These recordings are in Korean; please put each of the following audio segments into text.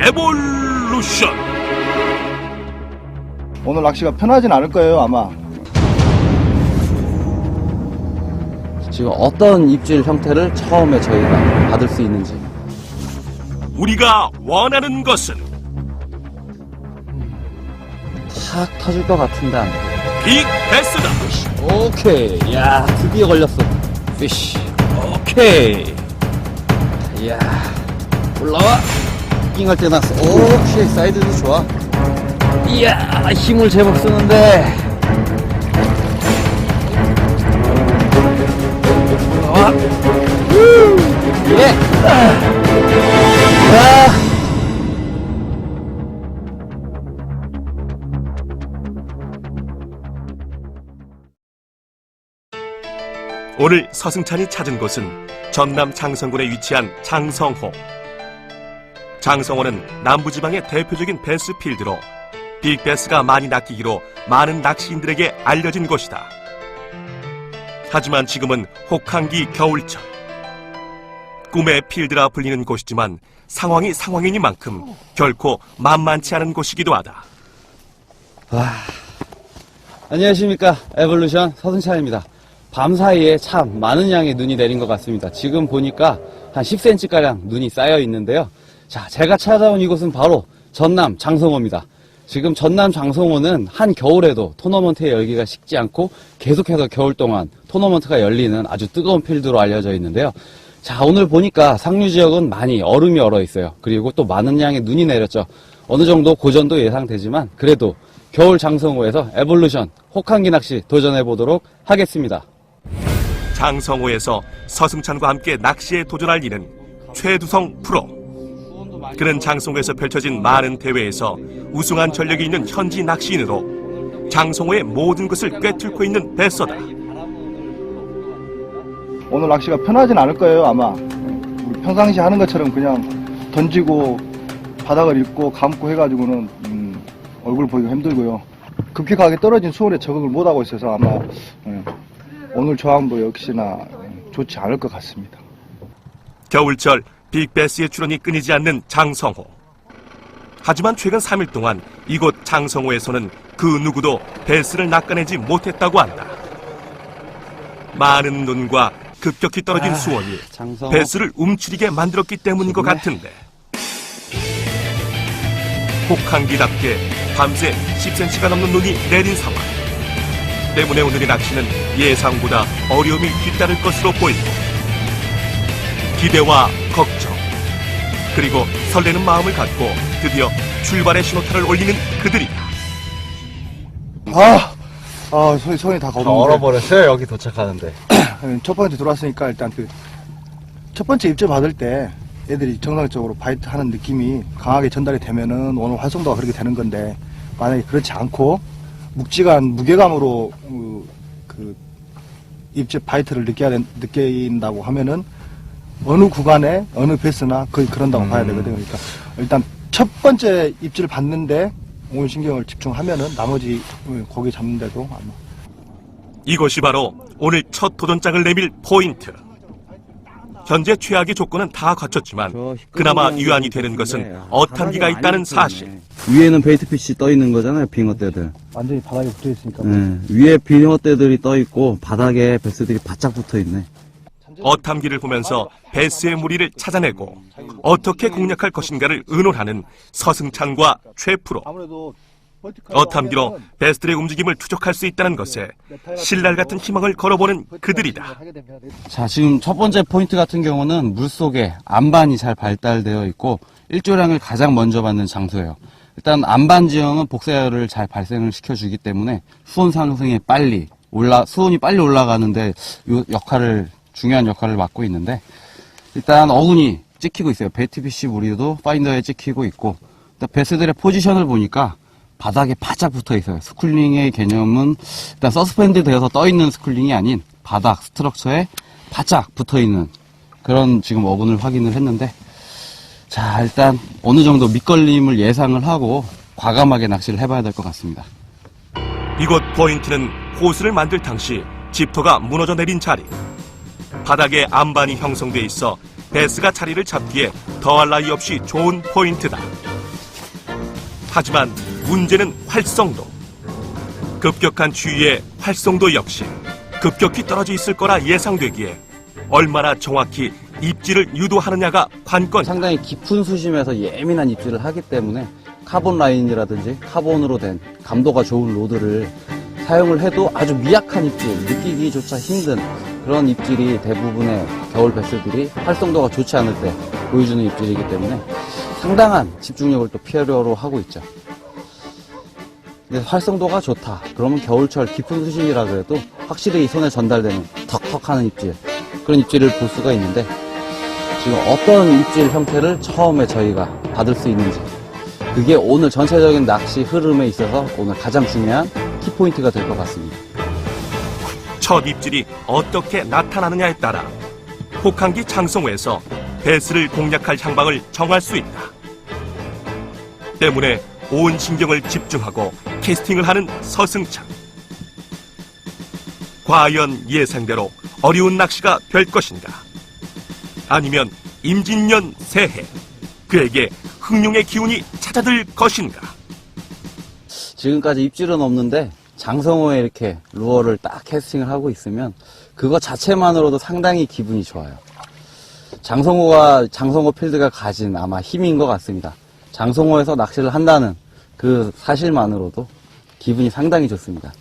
에볼루션. 오늘 낚시가 편하진 않을 거예요, 아마. 지금 어떤 입질 형태를 처음에 저희가 받을 수 있는지. 우리가 원하는 것은 탁 터질 것 같은데 안 돼. 빅 베스다. 오케이. 야, 드디어 걸렸어. 피쉬. 오케이. 이야, 올라와. 낑할 때 났어. 오케이, 사이드도 좋아. 이야, 힘을 제법 쓰는데. 올라와. 예. 야. 오늘 서승찬이 찾은 곳은 전남 장성군에 위치한 장성호. 장성호는 남부지방의 대표적인 베스 필드로 빅베스가 많이 낚이기로 많은 낚시인들에게 알려진 곳이다. 하지만 지금은 혹한기 겨울철. 꿈의 필드라 불리는 곳이지만 상황이 상황이니만큼 결코 만만치 않은 곳이기도 하다. 와. 안녕하십니까, 에볼루션 서승찬입니다. 밤사이에 참 많은 양의 눈이 내린 것 같습니다. 지금 보니까 한 10cm가량 눈이 쌓여 있는데요. 자, 제가 찾아온 이곳은 바로 전남 장성호입니다. 지금 전남 장성호는 한겨울에도 토너먼트의 열기가 식지 않고 계속해서 겨울 동안 토너먼트가 열리는 아주 뜨거운 필드로 알려져 있는데요. 자, 오늘 보니까 상류 지역은 많이 얼음이 얼어 있어요. 그리고 또 많은 양의 눈이 내렸죠. 어느 정도 고전도 예상되지만 그래도 겨울 장성호에서 에볼루션 혹한기 낚시 도전해 보도록 하겠습니다. 장성호에서 서승찬과 함께 낚시에 도전할 이는 최두성 프로. 그는 장성호에서 펼쳐진 많은 대회에서 우승한 전력이 있는 현지 낚시인으로 장성호의 모든 것을 꿰뚫고 있는 베서다. 오늘 낚시가 편하진 않을 거예요, 아마. 우리 평상시 하는 것처럼 그냥 던지고 바닥을 잇고 감고 해가지고는 얼굴 보기가 힘들고요. 급격하게 떨어진 수온에 적응을 못하고 있어서 아마 오늘 조항도 역시나 좋지 않을 것 같습니다. 겨울철 빅베스의 출원이 끊이지 않는 장성호. 하지만 최근 3일 동안 이곳 장성호에서는 그 누구도 베스를 낚아내지 못했다고 한다. 많은 눈과 급격히 떨어진 수온이 장성호. 베스를 움츠리게 만들었기 때문인 것 같은데, 혹한기답게 밤새 10cm가 넘는 눈이 내린 상황 때문에 오늘의 낚시는 예상보다 어려움이 뒤따를 것으로 보인다. 기대와 걱정, 그리고 설레는 마음을 갖고 드디어 출발의 신호탄을 올리는 그들이다. 손이 다 거북는데. 얼어버렸어요, 여기 도착하는데. 첫 번째 들어왔으니까 일단 첫 번째 입질 받을 때 애들이 정상적으로 바이트 하는 느낌이 강하게 전달이 되면은 오늘 활성도가 그렇게 되는 건데, 만약에 그렇지 않고 묵직한 무게감으로 입질 바이트를 느낀다고 하면은 어느 구간에 어느 베스나 거의 그런다고 봐야 되거든요. 그러니까 일단 첫 번째 입질을 받는데 온 신경을 집중하면은 나머지 고기 잡는데도 아마. 이것이 바로 오늘 첫 도전장을 내밀 포인트. 현재 최악의 조건은 다 갖췄지만 그나마 유한이 되는 것은 어탄기가 있다는 사실. 위에는 베이트피쉬 떠 있는 거잖아요, 빙어떼들. 완전히 바닥에 붙어 있으니까. 위에 빙어떼들이 떠 있고 바닥에 베스들이 바짝 붙어 있네. 어탐기를 보면서 베스의 무리를 찾아내고 어떻게 공략할 것인가를 의논하는 서승찬과 최프로. 아무래도 어탐기로 베스들의 움직임을 추적할 수 있다는 것에 신랄 같은 희망을 걸어보는 그들이다. 자, 지금 첫 번째 포인트 같은 경우는 물속에 안반이 잘 발달되어 있고 일조량을 가장 먼저 받는 장소예요. 일단 안반 지형은 복사열을 잘 발생을 시켜주기 때문에 수온 상승이 수온이 빨리 올라가는데 중요한 역할을 맡고 있는데, 일단 어군이 찍히고 있어요. 베이트피쉬 무리도 파인더에 찍히고 있고, 일단 베스들의 포지션을 보니까 바닥에 바짝 붙어 있어요. 스쿨링의 개념은 일단 서스펜드 되어서 떠 있는 스쿨링이 아닌 바닥 스트럭처에 바짝 붙어 있는 그런 지금 어군을 확인을 했는데, 자, 일단 어느 정도 밑걸림을 예상을 하고 과감하게 낚시를 해봐야 될 것 같습니다. 이곳 포인트는 호수를 만들 당시 집토가 무너져 내린 자리. 바닥에 안반이 형성돼 있어 베스가 자리를 잡기에 더할 나위 없이 좋은 포인트다. 하지만 문제는 활성도. 급격한 추위에 활성도 역시 급격히 떨어져 있을 거라 예상되기에 얼마나 정확히 입질을 유도하느냐가 관건. 상당히 깊은 수심에서 예민한 입질을 하기 때문에 카본 라인이라든지 카본으로 된 감도가 좋은 로드를 사용을 해도 아주 미약한 입질, 느끼기조차 힘든 그런 입질이 대부분의 겨울 베스들이 활성도가 좋지 않을 때 보여주는 입질이기 때문에 상당한 집중력을 또 필요로 하고 있죠. 근데 활성도가 좋다. 그러면 겨울철 깊은 수심이라 그래도 확실히 손에 전달되는 턱턱하는 입질, 그런 입질을 볼 수가 있는데 지금 어떤 입질 형태를 처음에 저희가 받을 수 있는지, 그게 오늘 전체적인 낚시 흐름에 있어서 오늘 가장 중요한 키포인트가 될 것 같습니다. 첫 입질이 어떻게 나타나느냐에 따라 혹한기 장성호에서 베스를 공략할 향방을 정할 수 있다. 때문에 온 신경을 집중하고 캐스팅을 하는 서승찬. 과연 예상대로 어려운 낚시가 될 것인가? 아니면 임진년 새해 그에게 흥룡의 기운이 찾아들 것인가? 지금까지 입질은 없는데 장성호에 이렇게 루어를 딱 캐스팅을 하고 있으면 그거 자체만으로도 상당히 기분이 좋아요. 장성호 필드가 가진 아마 힘인 것 같습니다. 장성호에서 낚시를 한다는 그 사실만으로도 기분이 상당히 좋습니다.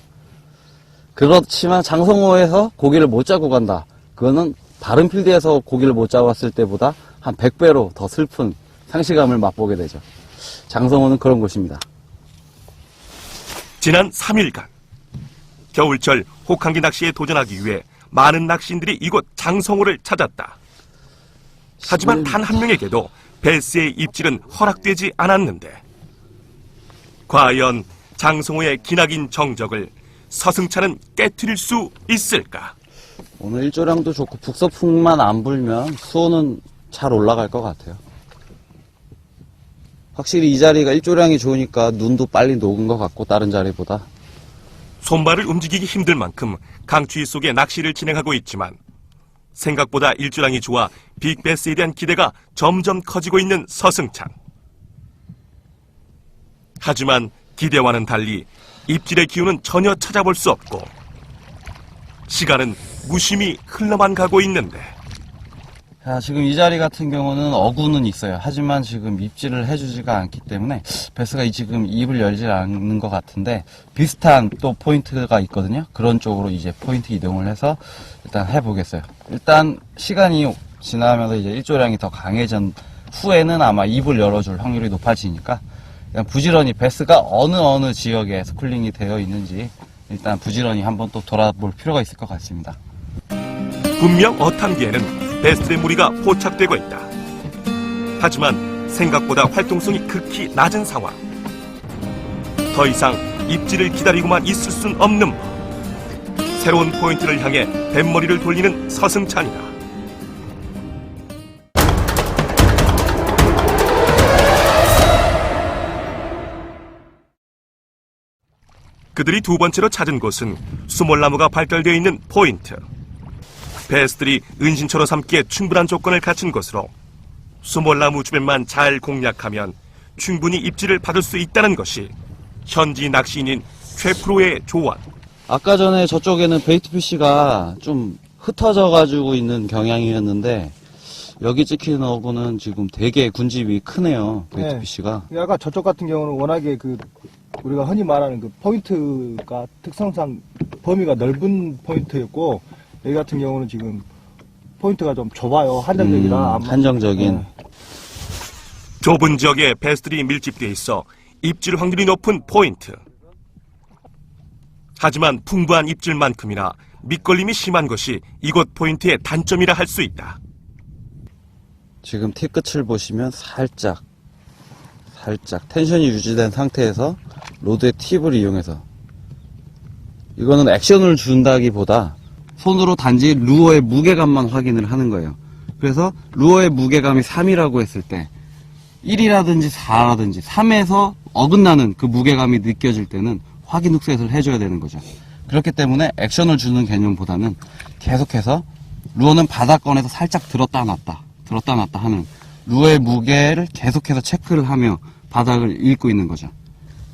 그렇지만 장성호에서 고기를 못 잡고 간다. 그거는 다른 필드에서 고기를 못 잡았을 때보다 한 100배로 더 슬픈 상실감을 맛보게 되죠. 장성호는 그런 곳입니다. 지난 3일간 겨울철 혹한기 낚시에 도전하기 위해 많은 낚시인들이 이곳 장성호를 찾았다. 하지만 단 한 명에게도 베스의 입질은 허락되지 않았는데 과연 장성호의 기나긴 정적을 서승찬은 깨트릴 수 있을까? 오늘 일조량도 좋고 북서풍만 안 불면 수온은 잘 올라갈 것 같아요. 확실히 이 자리가 일조량이 좋으니까 눈도 빨리 녹은 것 같고 다른 자리보다. 손발을 움직이기 힘들 만큼 강추위 속에 낚시를 진행하고 있지만 생각보다 일조량이 좋아 빅베스에 대한 기대가 점점 커지고 있는 서승찬. 하지만 기대와는 달리 입질의 기운은 전혀 찾아볼 수 없고 시간은 무심히 흘러만 가고 있는데 자, 지금 이 자리 같은 경우는 어구는 있어요. 하지만 지금 입질을 해주지가 않기 때문에 베스가 지금 입을 열지 않는 것 같은데 비슷한 또 포인트가 있거든요. 그런 쪽으로 이제 포인트 이동을 해서 일단 해보겠어요. 일단 시간이 지나면서 이제 일조량이 더 강해진 후에는 아마 입을 열어줄 확률이 높아지니까 그냥 부지런히 베스가 어느 지역에 스쿨링이 되어 있는지 일단 부지런히 한번 또 돌아볼 필요가 있을 것 같습니다. 분명 어탐기에는 베스의 무리가 포착되고 있다. 하지만 생각보다 활동성이 극히 낮은 상황. 더 이상 입질을 기다리고만 있을 순 없는 법. 새로운 포인트를 향해 뱃머리를 돌리는 서승찬이다. 그들이 두 번째로 찾은 곳은 수몰나무가 발달되어 있는 포인트. 베스들이 은신처로 삼기에 충분한 조건을 갖춘 곳으로 수몰나무 주변만 잘 공략하면 충분히 입질을 받을 수 있다는 것이 현지 낚시인인 최프로의 조언. 아까 전에 저쪽에는 베이트피쉬가 좀 흩어져 가지고 있는 경향이었는데 여기 찍히는 어구는 지금 되게 군집이 크네요. 베이트피쉬가. 네. 아까 저쪽 같은 경우는 워낙에 우리가 흔히 말하는 그 포인트가 특성상 범위가 넓은 포인트였고 여기 같은 경우는 지금 포인트가 좀 좁아요. 한정적이라. 한정적인. 네. 좁은 지역에 베스들이 밀집되어 있어 입질 확률이 높은 포인트. 하지만 풍부한 입질만큼이나 밑걸림이 심한 것이 이곳 포인트의 단점이라 할 수 있다. 지금 티 끝을 보시면 살짝 텐션이 유지된 상태에서 로드의 팁을 이용해서 이거는 액션을 준다기보다 손으로 단지 루어의 무게감만 확인을 하는 거예요. 그래서 루어의 무게감이 3이라고 했을 때 1이라든지 4라든지 3에서 어긋나는 그 무게감이 느껴질 때는 확인 훅셋을 해줘야 되는 거죠. 그렇기 때문에 액션을 주는 개념보다는 계속해서 루어는 바닥권에서 살짝 들었다 놨다 하는 루어의 무게를 계속해서 체크를 하며 바닥을 읽고 있는 거죠.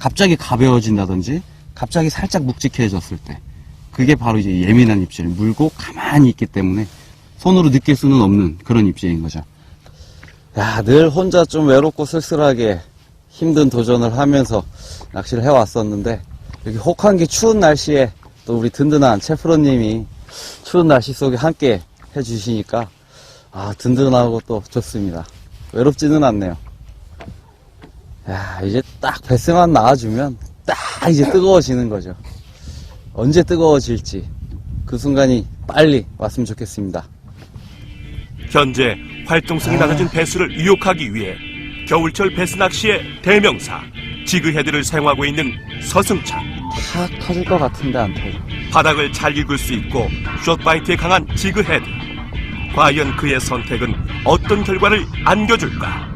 갑자기 가벼워진다든지 갑자기 살짝 묵직해졌을 때 그게 바로 이제 예민한 입질, 물고 가만히 있기 때문에 손으로 느낄 수는 없는 그런 입질인 거죠. 야, 늘 혼자 좀 외롭고 쓸쓸하게 힘든 도전을 하면서 낚시를 해왔었는데 이렇게 혹한기 추운 날씨에 또 우리 든든한 채프로님이 추운 날씨 속에 함께 해주시니까 든든하고 또 좋습니다. 외롭지는 않네요. 야, 이제 딱 베스만 나와주면 딱 이제 뜨거워지는 거죠. 언제 뜨거워질지 그 순간이 빨리 왔으면 좋겠습니다. 현재 활동성이 낮아진 배수를 유혹하기 위해 겨울철 배수 낚시의 대명사 지그헤드를 사용하고 있는 서승찬. 탁 터질 것 같은데 안 터져. 바닥을 잘 읽을 수 있고 숏바이트에 강한 지그헤드. 과연 그의 선택은 어떤 결과를 안겨줄까?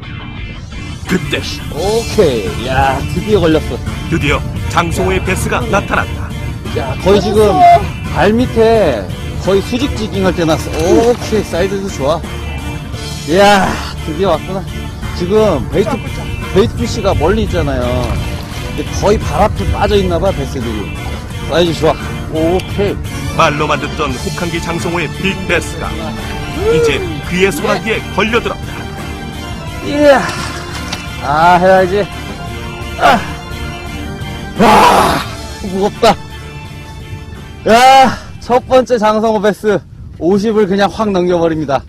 그때 오케이. 야, 드디어 걸렸어. 드디어 장성호의 배스가 나타났다. 야, 거의 지금 발 밑에 거의 수직 지깅할 때 났어. 오케이, 사이즈도 좋아. 이야, 드디어 왔구나. 지금 베이트 피쉬가 멀리 있잖아요. 근데 거의 발 앞에 빠져있나봐, 베스들이. 사이즈 좋아. 오케이. 말로만 듣던 혹한기 장성호의 빅배스가 이제 그의 소나기에 걸려들었다. 이야, 해야지. 와, 무겁다. 야, 첫 번째 장성호 베스 50을 그냥 확 넘겨버립니다.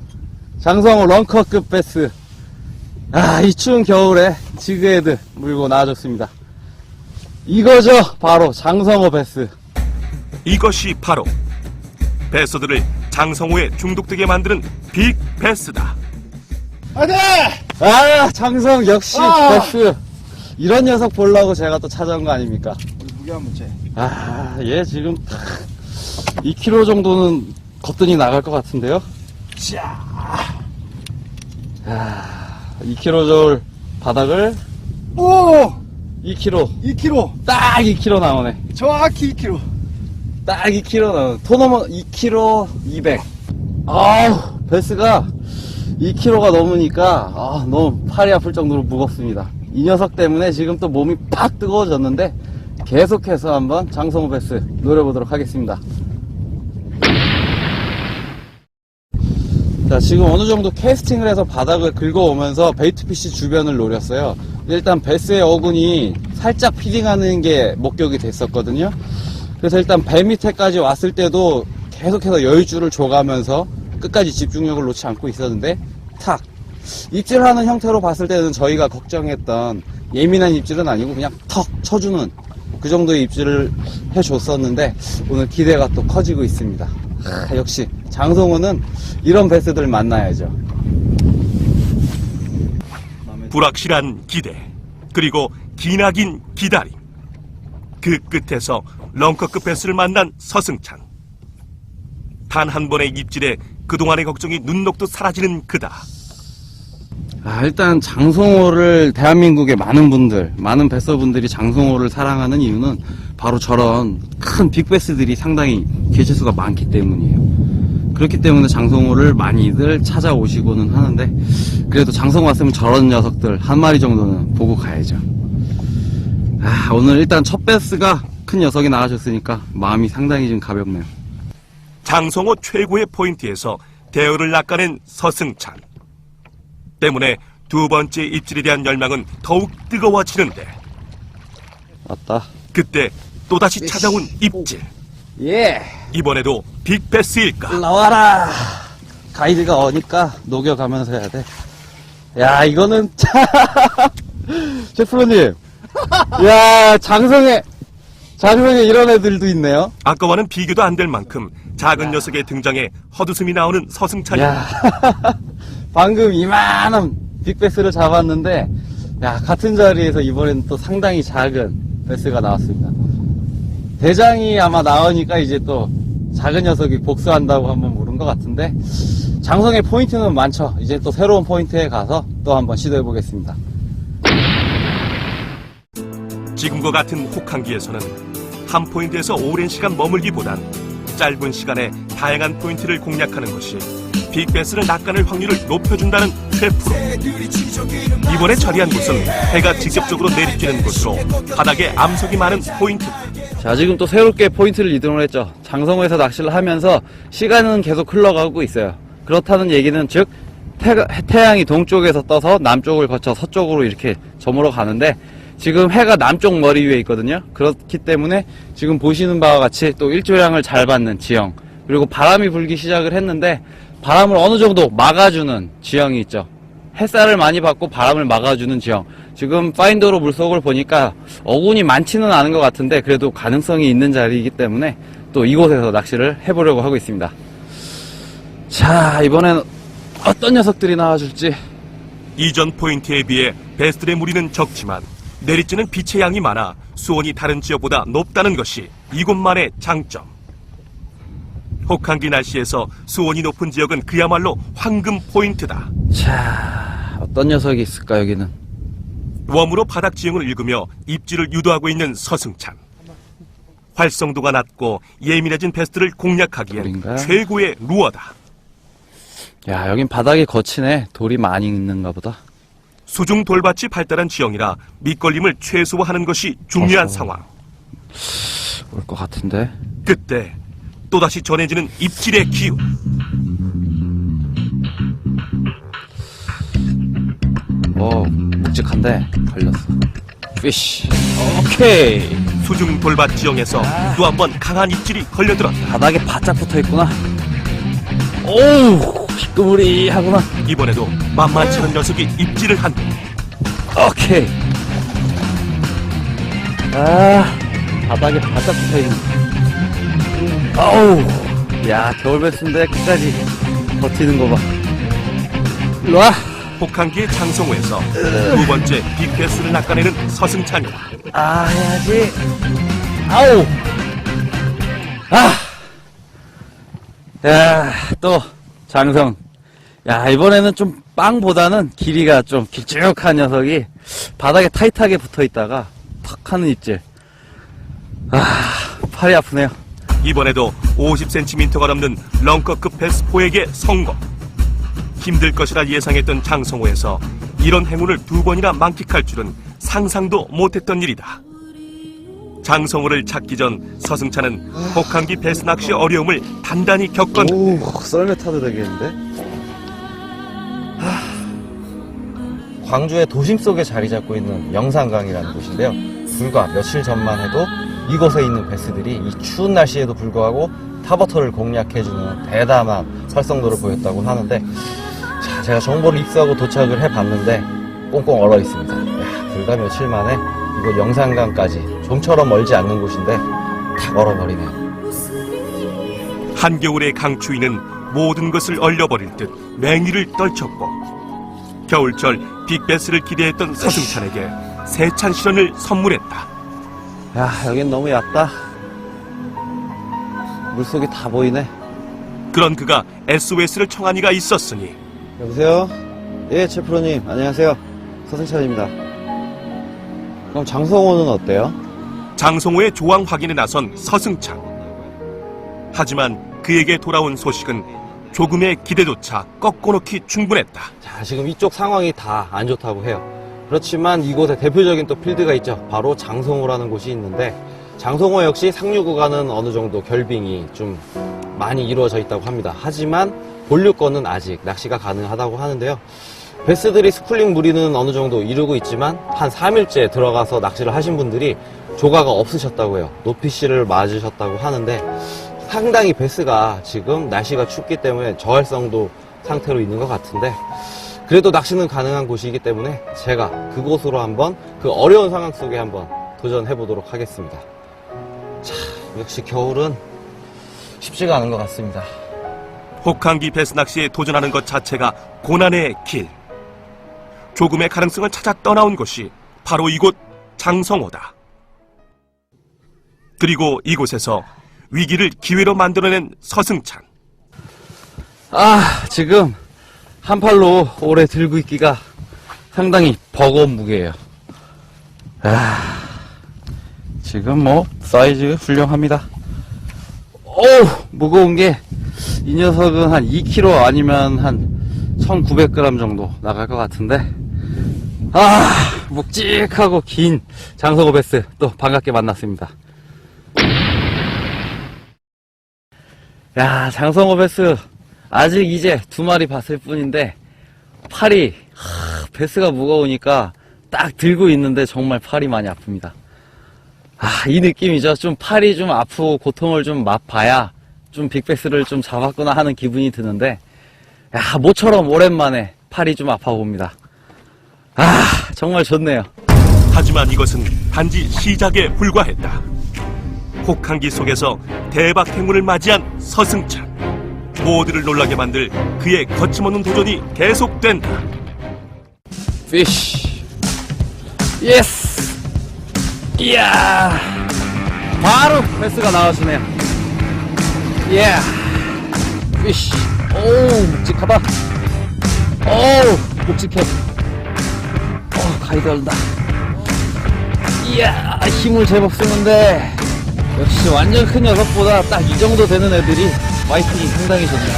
장성호 런커급 베스. 이 추운 겨울에 지그헤드 물고 나와줬습니다. 이거죠, 바로 장성호 베스. 이것이 바로 배서들을 장성호에 중독되게 만드는 빅배스다. 장성 역시 베스. 이런 녀석 보려고 제가 또 찾아온 거 아닙니까? 우리 무게 한번 재. 얘 지금 2kg 정도는 거뜬히 나갈 것 같은데요? 2kg 저울 바닥을 오! 2kg. 2kg. 딱 2kg 나오네. 정확히 2kg. 딱 2kg 나오네. 토너먼 2kg 200. 베스가 2kg가 넘으니까 너무 팔이 아플 정도로 무겁습니다. 이 녀석 때문에 지금 또 몸이 팍 뜨거워졌는데 계속해서 한번 장성호 베스 노려보도록 하겠습니다. 자, 지금 어느 정도 캐스팅을 해서 바닥을 긁어오면서 베이트피쉬 주변을 노렸어요. 일단 베스의 어군이 살짝 피딩하는 게 목격이 됐었거든요. 그래서 일단 배 밑에까지 왔을 때도 계속해서 여유줄을 줘가면서 끝까지 집중력을 놓지 않고 있었는데 탁! 입질하는 형태로 봤을 때는 저희가 걱정했던 예민한 입질은 아니고 그냥 턱 쳐주는 그 정도의 입질을 해줬었는데 오늘 기대가 또 커지고 있습니다. 역시 장성호는 이런 베스들 만나야죠. 불확실한 기대 그리고 기나긴 기다림. 그 끝에서 런커급 배스를 만난 서승찬. 단 한 번의 입질에 그동안의 걱정이 눈 녹듯 사라지는 그다. 일단 장성호를 대한민국의 많은 분들, 많은 베서분들이 장성호를 사랑하는 이유는 바로 저런 큰 빅베스들이 상당히 개체수가 많기 때문이에요. 그렇기 때문에 장성호를 많이들 찾아오시고는 하는데 그래도 장성호 왔으면 저런 녀석들 한 마리 정도는 보고 가야죠. 오늘 일단 첫 베스가 큰 녀석이 나가셨으니까 마음이 상당히 좀 가볍네요. 장성호 최고의 포인트에서 대어를 낚아낸 서승찬. 때문에 두 번째 입질에 대한 열망은 더욱 뜨거워지는데 왔다. 그때 또다시 찾아온 입질. 예. 이번에도 빅베스일까? 나와라. 가이드가 오니까 녹여가면서 해야 돼. 야, 이거는 셰프로님. 야, 장성에 이런 애들도 있네요. 아까와는 비교도 안 될 만큼 작은 녀석의 등장에 헛웃음이 나오는 서승찬이. 야, 방금 이만한 빅베스를 잡았는데, 같은 자리에서 이번엔 또 상당히 작은 베스가 나왔습니다. 대장이 아마 나오니까 이제 또 작은 녀석이 복수한다고 한번 물은 것 같은데, 장성의 포인트는 많죠. 이제 또 새로운 포인트에 가서 또 한번 시도해 보겠습니다. 지금과 같은 혹한기에서는 한 포인트에서 오랜 시간 머물기보단 짧은 시간에 다양한 포인트를 공략하는 것이 빅베스를 낚아낼 확률을 높여준다는 쇠프로. 이번에 처리한 곳은 해가 직접적으로 내리쬐는 곳으로 바닥에 암석이 많은 포인트. 자, 지금 또 새롭게 포인트를 이동을 했죠. 장성호에서 낚시를 하면서 시간은 계속 흘러가고 있어요. 그렇다는 얘기는 즉 태양이 동쪽에서 떠서 남쪽을 거쳐 서쪽으로 이렇게 저물어 가는데 지금 해가 남쪽 머리 위에 있거든요. 그렇기 때문에 지금 보시는 바와 같이 또 일조량을 잘 받는 지형, 그리고 바람이 불기 시작을 했는데 바람을 어느 정도 막아주는 지형이 있죠. 햇살을 많이 받고 바람을 막아주는 지형. 지금 파인더로 물속을 보니까 어군이 많지는 않은 것 같은데 그래도 가능성이 있는 자리이기 때문에 또 이곳에서 낚시를 해보려고 하고 있습니다. 자, 이번엔 어떤 녀석들이 나와줄지. 이전 포인트에 비해 베스들의 무리는 적지만 내리쬐는 빛의 양이 많아 수온이 다른 지역보다 높다는 것이 이곳만의 장점. 혹한기 날씨에서 수온이 높은 지역은 그야말로 황금 포인트다. 자, 어떤 녀석이 있을까 여기는. 웜으로 바닥 지형을 읽으며 입질을 유도하고 있는 서승찬. 활성도가 낮고 예민해진 베스트를 공략하기엔 돌인가? 최고의 루어다. 야, 여긴 바닥이 거치네. 돌이 많이 있는가 보다. 수중 돌밭이 발달한 지형이라 밑걸림을 최소화하는 것이 중요한 어허. 상황. 올 것 같은데. 그때 또다시 전해지는 입질의 기운. 묵직한데 걸렸어. 피쉬. 오케이. 수중 돌밭 지형에서 또 한 번 강한 입질이 걸려들었다. 바닥에 바짝 붙어 있구나. 오우, 희끄무리하구나. 이번에도 만만치 않은 녀석이 입질을 한다. 오케이. 아, 바닥에 바짝 붙어 있는. 어우, 야, 겨울베스인데 끝까지 버티는 거 봐. 일로 와. 혹한기의 장성호에서 두 번째 빅베스를 낚아내는 서승찬이다. 아, 해야지. 아우. 아. 야, 또 장성. 야, 이번에는 좀 빵보다는 길이가 좀 길쭉한 녀석이 바닥에 타이트하게 붙어 있다가 턱 하는 입질. 아, 팔이 아프네요. 이번에도 50cm가 넘는 런커급 베스 포에게 성공. 힘들 것이라 예상했던 장성호에서 이런 행운을 두 번이나 만끽할 줄은 상상도 못했던 일이다. 장성호를 찾기 전 서승찬은 혹한기 베스 낚시 어려움을 단단히 겪었는데 오, 썰매 타도 되겠는데? 광주의 도심 속에 자리 잡고 있는 영산강이라는 곳인데요. 불과 며칠 전만 해도 이곳에 있는 베스들이 이 추운 날씨에도 불구하고 타버터를 공략해주는 대담한 활성도를 보였다고 하는데, 자, 제가 정보를 입수하고 도착을 해봤는데 꽁꽁 얼어 있습니다. 야, 불과 며칠 만에 이곳 영산강까지 좀처럼 멀지 않는 곳인데 다 얼어버리네요. 한겨울의 강추위는 모든 것을 얼려버릴 듯 맹위를 떨쳤고 겨울철 빅베스를 기대했던 서승찬에게 세찬 실현을 선물했다. 야, 여긴 너무 얕다. 물속이 다 보이네. 그런 그가 SOS를 청한 이가 있었으니 여보세요? 예, 최프로님, 안녕하세요. 서승찬입니다. 그럼 장성호는 어때요? 장성호의 조항 확인에 나선 서승찬. 하지만 그에게 돌아온 소식은 조금의 기대조차 꺾어놓기 충분했다. 자, 지금 이쪽 상황이 다 안 좋다고 해요. 그렇지만 이곳에 대표적인 또 필드가 있죠. 바로 장성호라는 곳이 있는데, 장성호 역시 상류 구간은 어느 정도 결빙이 좀 많이 이루어져 있다고 합니다. 하지만 본류권은 아직 낚시가 가능하다고 하는데요. 베스들이 스쿨링 무리는 어느 정도 이루고 있지만 한 3일째 들어가서 낚시를 하신 분들이 조가가 없으셨다고 해요. 노피씨를 맞으셨다고 하는데, 상당히 베스가 지금 날씨가 춥기 때문에 저활성도 상태로 있는 것 같은데, 그래도 낚시는 가능한 곳이기 때문에 제가 그곳으로 한번 그 어려운 상황 속에 한번 도전해 보도록 하겠습니다. 자, 역시 겨울은 쉽지가 않은 것 같습니다. 혹한기 베스 낚시에 도전하는 것 자체가 고난의 길. 조금의 가능성을 찾아 떠나온 곳이 바로 이곳 장성호다. 그리고 이곳에서 위기를 기회로 만들어낸 서승찬. 아, 지금 한 팔로 오래 들고 있기가 상당히 버거운 무게예요. 아, 지금 뭐 사이즈 훌륭합니다. 어우, 무거운 게 이 녀석은 한 2kg 아니면 한 1900g 정도 나갈 것 같은데, 묵직하고 긴 장성호 베스 또 반갑게 만났습니다. 야, 장성호 베스 아직 이제 2마리 봤을 뿐인데 팔이 베스가 무거우니까 딱 들고 있는데 정말 팔이 많이 아픕니다. 이 느낌이죠. 좀 팔이 좀 아프고 고통을 좀 맛봐야 좀 빅베스를 좀 잡았구나 하는 기분이 드는데, 모처럼 오랜만에 팔이 좀 아파 봅니다. 정말 좋네요. 하지만 이것은 단지 시작에 불과했다. 혹한기 속에서 대박 행운을 맞이한 서승찬. 모두를 놀라게 만들 그의 거침없는 도전이 계속된다. 피쉬. 예스. 이야. 바로 베스가 나와주네요. 이야. 피쉬. 오우, 묵직하다. 오우, 묵직해. 가이드 온다. 이야, 힘을 제법 쓰는데 역시 완전 큰 녀석보다 딱 이 정도 되는 애들이 마이팅이 상당히 좋네요.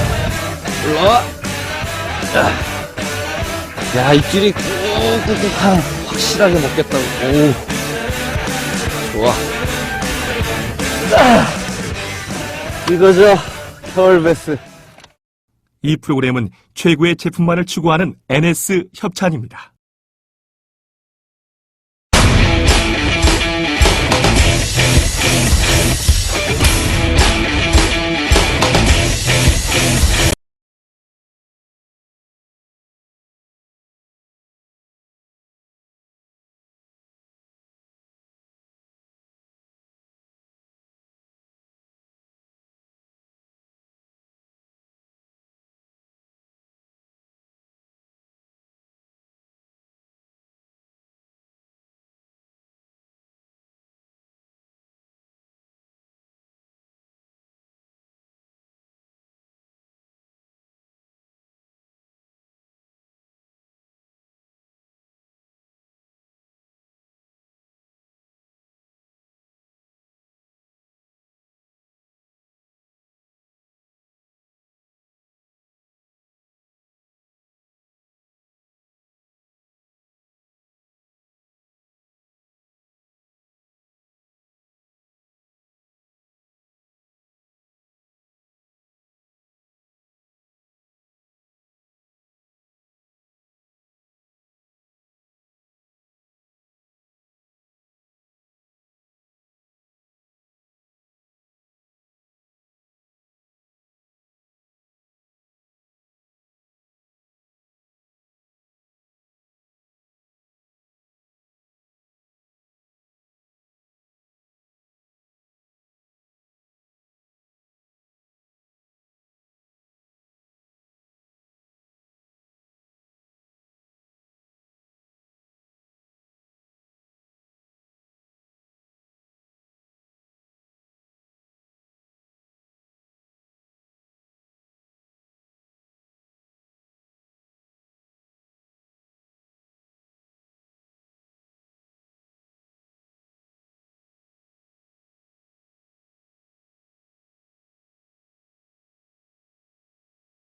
올라와. 야, 입질이 꾹꾹꾹 확실하게 먹겠다고. 오, 좋아. 이거죠, 겨울베스. 이 프로그램은 최고의 제품만을 추구하는 NS 협찬입니다.